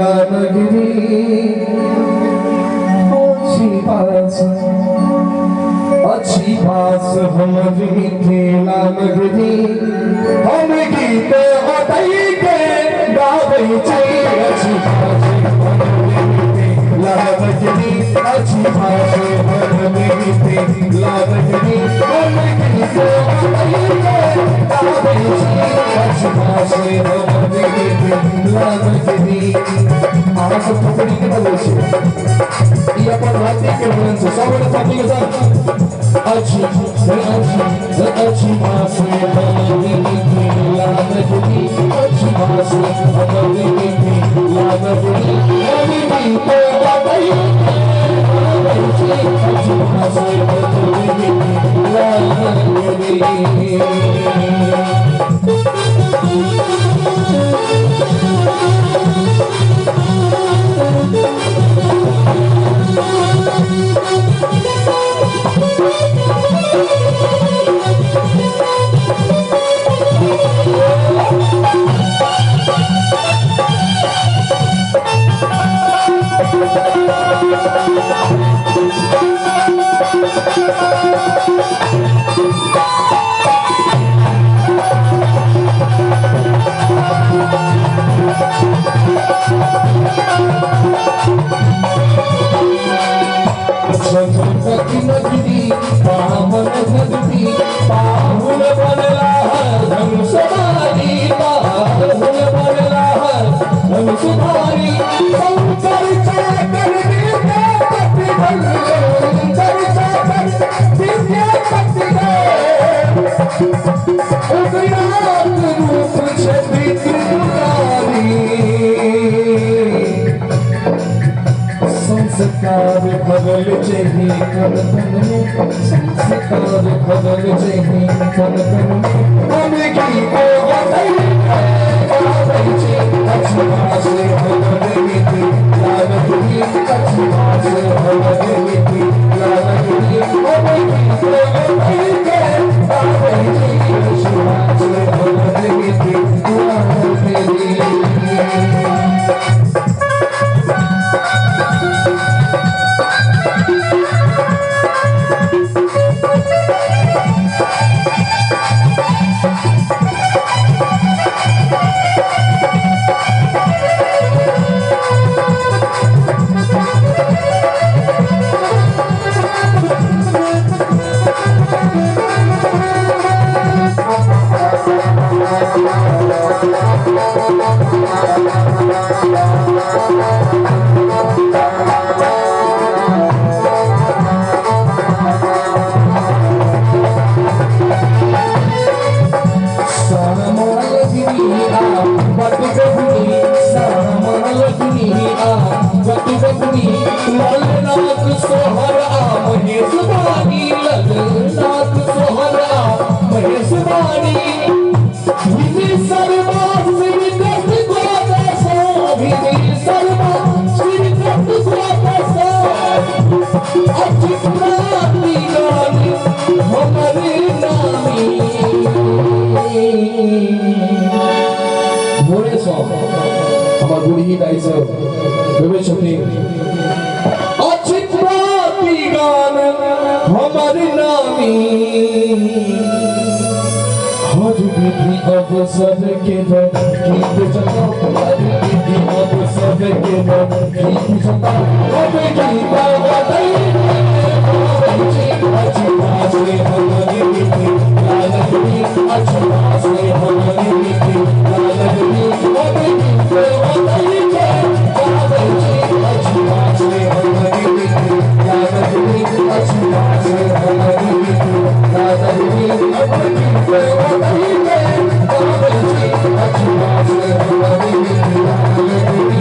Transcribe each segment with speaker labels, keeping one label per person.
Speaker 1: नगरी अच्छी पास हमारी खेला नगरी हम गीत हटाई के गावे चाहिए अच्छी पास लावजनी अच्छी पास हमारी लावजनी हम गीत हटाई के गावे चाहिए अच्छी पास हमारी लावजनी आज पकड़ी के बोले ये अपन रात्रि के मन से सावन साथी के साथ अच्छी बात से हमारी लावजनी अच्छी बात से हमारी लावजनी हमें भी तो बताइए अच्छी बात से हमारी लावजनी नगरी पावन नगरी पाहुन बनला धन सुधारी पाहुन बनला धन सुधारी शंकर चक्र दिव्य पति शंकर चक्र दिव्य पति उग्रनाथ रूप छवि त्रिपुरारी संस्कार बदल चाहिए कनकन में संस्कार बदल चाहिए कनकन में हमें की को बताइए अच्छी बात से हमारे थी लावजनी अच्छी बात से हमारे थी लावजनी हमें की को बताइए अच्छी बात से हमारे थी लावजनी अवसर के गीत जगा विधि अवसर के गीत जगा हमें गीत बताइए अच्छी बात से हमारी विधि लालजनी अच्छी बात से हमारी विधि लालजनी हमें गीत बताइए अच्छी बात से हमारी विधि लालजनी अच्छी बात से हमारी विधि लालजनी हमें गीत बताइए अच्छी बात से हमारी विधि लालजनी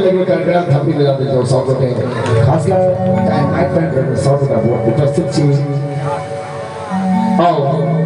Speaker 1: लगे कार्यक्रम थपी ले जाते जो सब होते हैं खासकर चाहे नाइट बैंड में सब का बहुत उपस्थित छी आओ